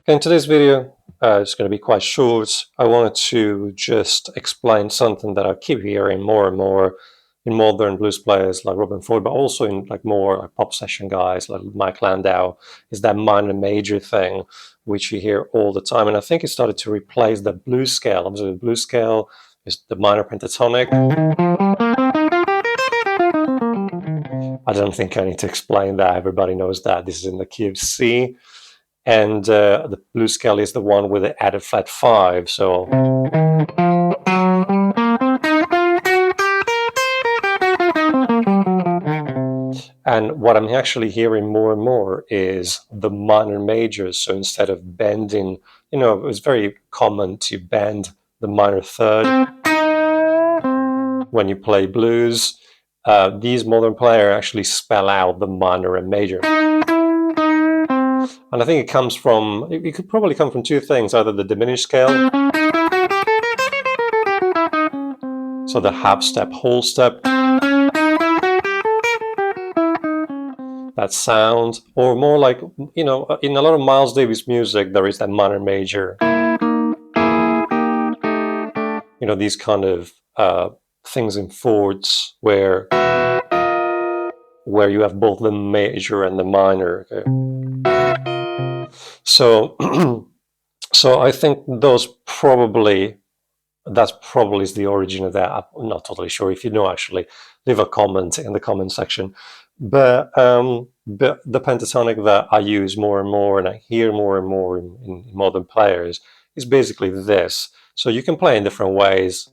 In today's video, it's going to be quite short. I wanted to just explain something that I keep hearing more and more in modern blues players like Robben Ford, but also in more like pop session guys like Mike Landau, is that minor major thing, which you hear all the time. And I think it started to replace the blues scale. Obviously, the blues scale is the minor pentatonic. I don't think I need to explain that. Everybody knows that. This is in the key of C. And the blues scale is the one with the added flat 5. So and what I'm actually hearing more and more is the minor majors. So instead of bending, it's very common to bend the minor third when you play blues. These modern players actually spell out the minor and major. And I think it comes from, it could probably come from two things, either the diminished scale, so the half step, whole step, that sound, or more like, in a lot of Miles Davis music, there is that minor major, these kind of things in Fords where you have both the major and the minor. Okay? So I think that's probably is the origin of that. I'm not totally sure. If you know, actually, leave a comment in the comment section. But the pentatonic that I use more and more, and I hear more and more in modern players, is basically this. So you can play in different ways.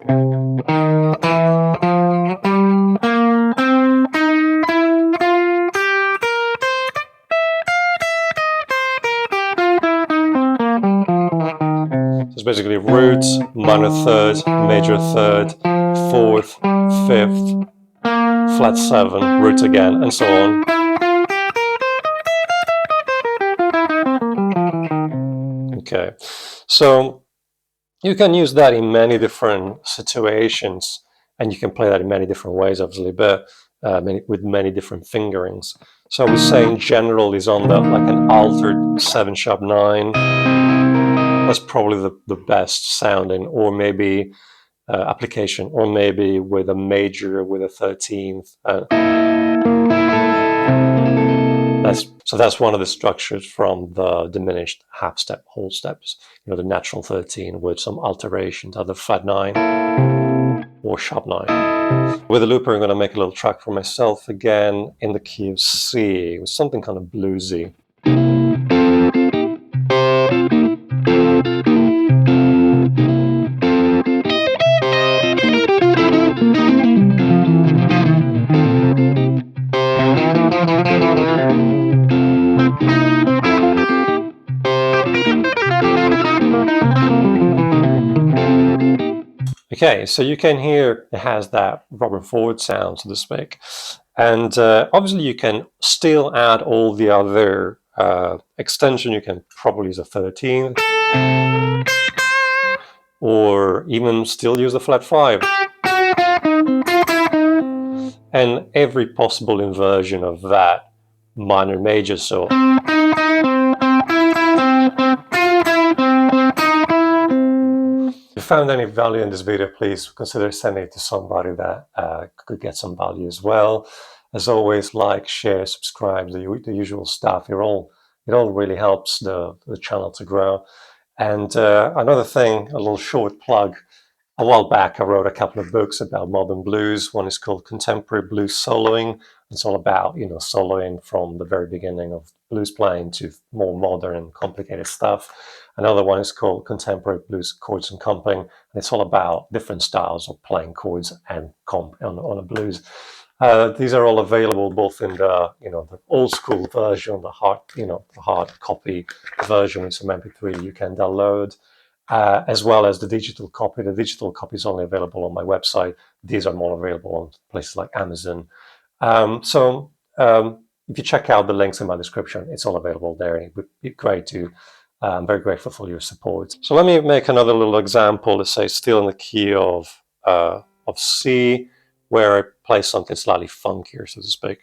It's basically root, minor third, major third, fourth, fifth, flat 7, root again, and so on. Okay, so you can use that in many different situations, and you can play that in many different ways, obviously, but with many different fingerings. So I would say in general is on like an altered 7#9. That's probably the best sounding, or maybe application, or maybe with a major with a 13th. That's one of the structures from the diminished half step, whole steps. The natural 13 with some alterations, either flat 9 or sharp 9. With the looper, I'm going to make a little track for myself again in the key of C, with something kind of bluesy. Okay, so you can hear it has that Robben Ford sound, so to speak. And obviously you can still add all the other extension. You can probably use a 13th, or even still use the flat 5. And every possible inversion of that minor major. So if you found any value in this video, please consider sending it to somebody that could get some value as well. As always, like, share, subscribe, the usual stuff. It all really helps the channel to grow. And another thing, a little short plug. A while back, I wrote a couple of books about modern blues. One is called Contemporary Blues Soloing. It's all about, soloing from the very beginning of blues playing to more modern and complicated stuff. Another one is called Contemporary Blues Chords and Comping, and it's all about different styles of playing chords and comp on a blues. These are all available both in the the old school version, the hard copy version with some MP3 you can download, as well as the digital copy. The digital copy is only available on my website. These are more available on places like Amazon. If you check out the links in my description, it's all available there. It would be great to. I'm very grateful for your support. So let me make another little example. Let's say still in the key of C, where I play something slightly funkier, so to speak.